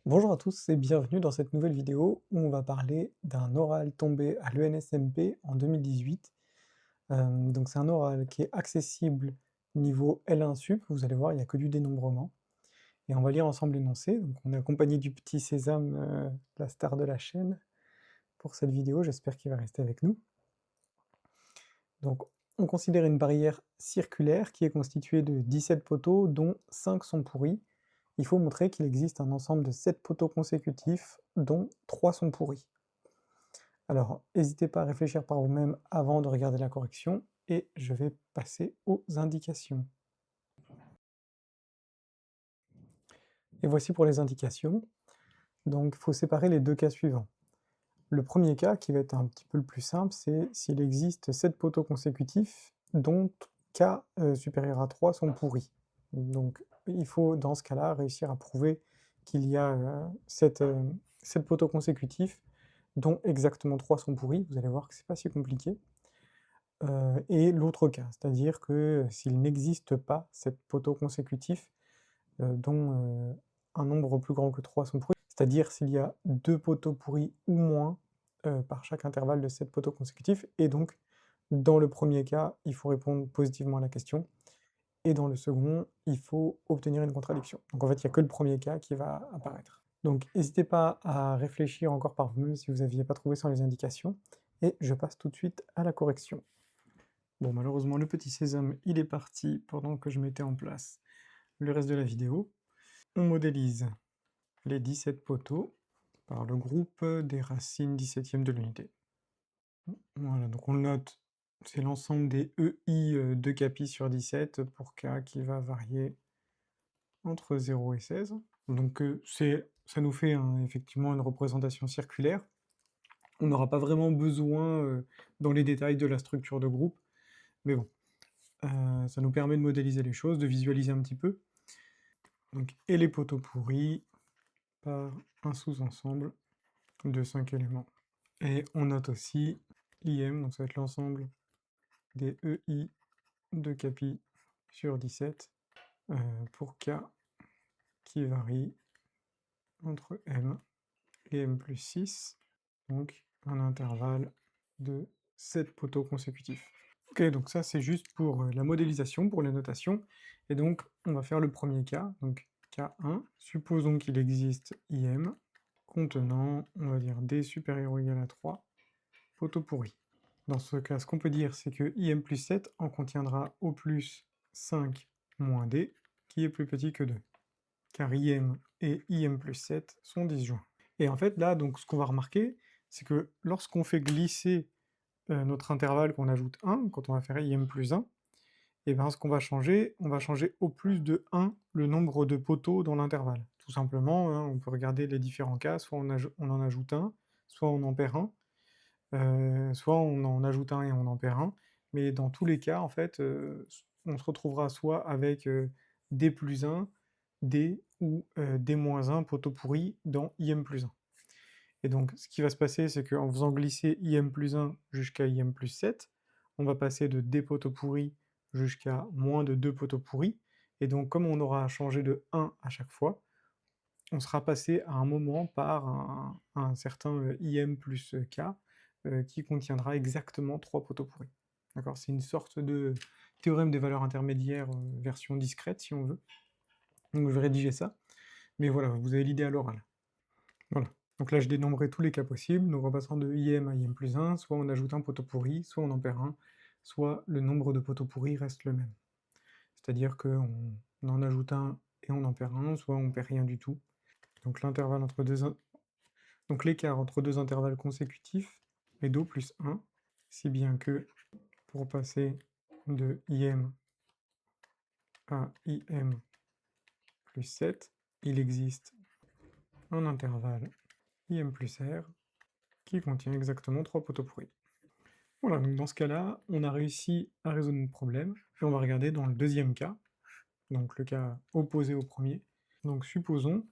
Bonjour à tous et bienvenue dans cette nouvelle vidéo où on va parler d'un oral tombé à l'ENSMP en 2018. Donc c'est un oral qui est accessible niveau L1 sup, vous allez voir, il n'y a que du dénombrement. Et on va lire ensemble l'énoncé, donc on est accompagné du petit Sésame, la star de la chaîne, pour cette vidéo, j'espère qu'il va rester avec nous. Donc on considère une barrière circulaire qui est constituée de 17 poteaux dont 5 sont pourris. Il faut montrer qu'il existe un ensemble de 7 poteaux consécutifs, dont 3 sont pourris. Alors, n'hésitez pas à réfléchir par vous-même avant de regarder la correction, et je vais passer aux indications. Et voici pour les indications. Donc, il faut séparer les deux cas suivants. Le premier cas, qui va être un petit peu le plus simple, c'est s'il existe 7 poteaux consécutifs, dont K supérieur à 3 sont pourris. Donc, il faut, dans ce cas-là, réussir à prouver qu'il y a 7 poteaux consécutifs, dont exactement 3 sont pourris. Vous allez voir que c'est pas si compliqué. Et l'autre cas, c'est-à-dire que s'il n'existe pas 7 poteaux consécutifs, dont un nombre plus grand que 3 sont pourris, c'est-à-dire s'il y a 2 poteaux pourris ou moins par chaque intervalle de 7 poteaux consécutifs, et donc dans le premier cas, il faut répondre positivement à la question, et dans le second, il faut obtenir une contradiction. Donc en fait, il n'y a que le premier cas qui va apparaître. Donc n'hésitez pas à réfléchir encore par vous-même si vous n'aviez pas trouvé sans les indications, et je passe tout de suite à la correction. Bon, malheureusement, le petit Sésame, il est parti pendant que je mettais en place le reste de la vidéo. On modélise les 17 poteaux par le groupe des racines 17e de l'unité. Voilà, donc on le note, c'est l'ensemble des EI de Capi sur 17 pour K qui va varier entre 0 et 16. Donc ça nous fait effectivement une représentation circulaire. On n'aura pas vraiment besoin dans les détails de la structure de groupe, mais bon, ça nous permet de modéliser les choses, de visualiser un petit peu. Donc, et les poteaux pourris par un sous-ensemble de 5 éléments. Et on note aussi l'IM, donc ça va être l'ensemble des EI de Capi sur 17 pour K qui varie entre M et M plus 6, donc un intervalle de 7 poteaux consécutifs. Ok, donc ça c'est juste pour la modélisation, pour les notations, et donc on va faire le premier cas, donc K1, supposons qu'il existe IM, contenant, on va dire, D supérieur ou égal à 3, poteaux pourris. Dans ce cas, ce qu'on peut dire, c'est que IM plus 7 en contiendra au plus 5 moins D, qui est plus petit que 2, car IM et IM plus 7 sont disjoints. Et en fait, là, donc, ce qu'on va remarquer, c'est que lorsqu'on fait glisser notre intervalle qu'on ajoute 1, quand on va faire IM plus 1, et bien ce qu'on va changer, on va changer au plus de 1 le nombre de poteaux dans l'intervalle. Tout simplement, hein, on peut regarder les différents cas, soit on en ajoute un, soit on en perd un, soit on en ajoute un et on en perd un, mais dans tous les cas, en fait, on se retrouvera soit avec D plus 1, D ou D moins 1 poteau pourri dans IM plus 1. Et donc, ce qui va se passer, c'est qu'en faisant glisser IM plus 1 jusqu'à IM plus 7, on va passer de D poteaux pourris jusqu'à moins de 2 poteaux pourris, et donc comme on aura changé de 1 à chaque fois, on sera passé à un moment par un certain IM plus K, qui contiendra exactement 3 poteaux pourris. D'accord? C'est une sorte de théorème des valeurs intermédiaires, version discrète, si on veut. Donc je vais rédiger ça, mais voilà, vous avez l'idée à l'oral. Voilà. Donc là, je dénombrerai tous les cas possibles, nous repassant de IM à IM plus 1, soit on ajoute un poteau pourri, soit on en perd un, soit le nombre de poteaux pourris reste le même. C'est-à-dire qu'on en ajoute un et on en perd un, soit on perd rien du tout. Donc l'intervalle entre donc l'écart entre deux intervalles consécutifs est d'O plus 1, si bien que pour passer de IM à IM plus 7, il existe un intervalle IM plus R qui contient exactement 3 poteaux pourris. Voilà, donc dans ce cas-là, on a réussi à résoudre notre problème, puis on va regarder dans le deuxième cas, donc le cas opposé au premier. Donc supposons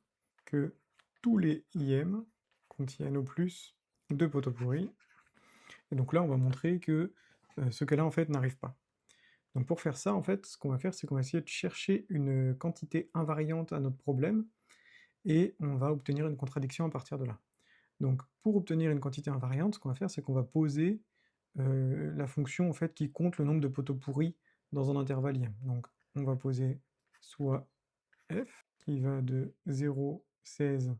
que tous les IM contiennent au plus 2 poteaux pourris, et donc là on va montrer que ce cas-là en fait n'arrive pas. Donc pour faire ça, en fait, ce qu'on va faire, c'est qu'on va essayer de chercher une quantité invariante à notre problème, et on va obtenir une contradiction à partir de là. Donc pour obtenir une quantité invariante, ce qu'on va faire, c'est qu'on va poser la fonction en fait, qui compte le nombre de poteaux pourris dans un intervalle IM. Donc on va poser soit f, qui va de 0, 16,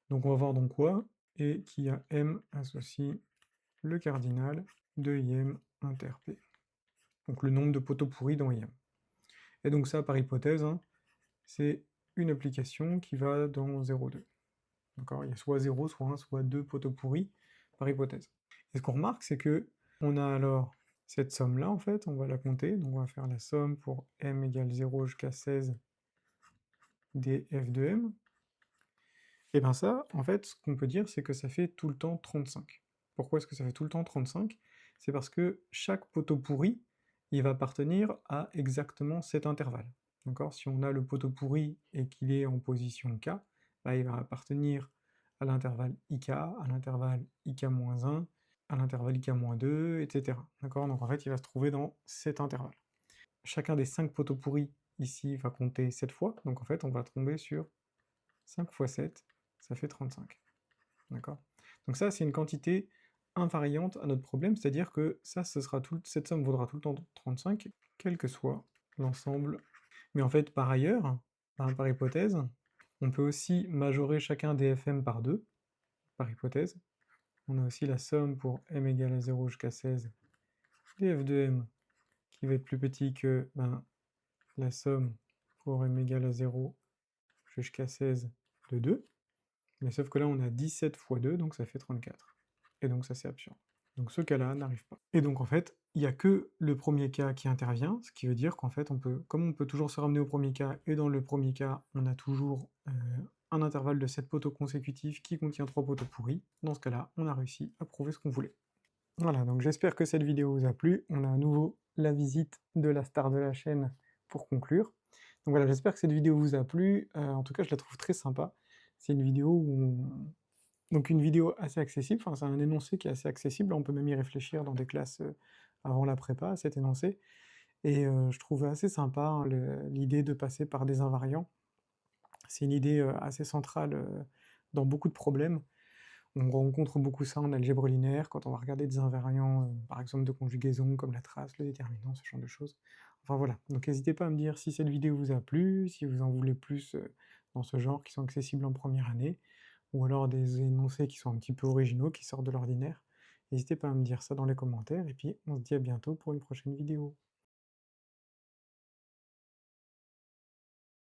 donc on va voir donc quoi, et qui a m associe le cardinal de IM inter P. Donc le nombre de poteaux pourris dans IM. Et donc ça, par hypothèse, hein, c'est une application qui va dans 0,2. D'accord? Il y a soit 0, soit 1, soit 2 poteaux pourris, par hypothèse. Et ce qu'on remarque, c'est que on a alors cette somme-là, en fait, on va la compter, donc on va faire la somme pour m égale 0 jusqu'à 16 df de m. Et bien ça, en fait, ce qu'on peut dire, c'est que ça fait tout le temps 35. Pourquoi est-ce que ça fait tout le temps 35? C'est parce que chaque poteau pourri, il va appartenir à exactement cet intervalle. D'accord? Si on a le poteau pourri et qu'il est en position k, bah, il va appartenir à l'intervalle ik, à l'intervalle ik-1, à l'intervalle ik-2, etc. D'accord? Donc en fait, il va se trouver dans cet intervalle. Chacun des 5 poteaux pourris ici va compter 7 fois, donc en fait, on va tomber sur 5 fois 7, ça fait 35. D'accord? Donc ça, c'est une quantité invariante à notre problème, c'est-à-dire que ça, cette somme vaudra tout le temps 35, quel que soit l'ensemble. Mais en fait, par ailleurs, par hypothèse, on peut aussi majorer chacun des fm par 2, par hypothèse. On a aussi la somme pour m égale à 0 jusqu'à 16 df de m, qui va être plus petit que la somme pour m égale à 0 jusqu'à 16 de 2. Mais sauf que là, on a 17 fois 2, donc ça fait 34. Et donc ça, c'est absurde. Donc ce cas-là n'arrive pas. Et donc en fait, il n'y a que le premier cas qui intervient, ce qui veut dire qu'en fait, comme on peut toujours se ramener au premier cas, et dans le premier cas, on a toujours un intervalle de 7 poteaux consécutifs qui contient 3 poteaux pourris, dans ce cas-là, on a réussi à prouver ce qu'on voulait. Voilà, donc j'espère que cette vidéo vous a plu. On a à nouveau la visite de la star de la chaîne pour conclure. Donc voilà, j'espère que cette vidéo vous a plu. En tout cas, je la trouve très sympa. C'est une vidéo donc une vidéo assez accessible, enfin c'est un énoncé qui est assez accessible, on peut même y réfléchir dans des classes avant la prépa, cet énoncé, et je trouve assez sympa hein, l'idée de passer par des invariants. C'est une idée assez centrale dans beaucoup de problèmes. On rencontre beaucoup ça en algèbre linéaire, quand on va regarder des invariants, par exemple de conjugaison, comme la trace, le déterminant, ce genre de choses. Enfin voilà, donc n'hésitez pas à me dire si cette vidéo vous a plu, si vous en voulez plus dans ce genre, qui sont accessibles en première année, ou alors des énoncés qui sont un petit peu originaux, qui sortent de l'ordinaire. N'hésitez pas à me dire ça dans les commentaires, et puis on se dit à bientôt pour une prochaine vidéo.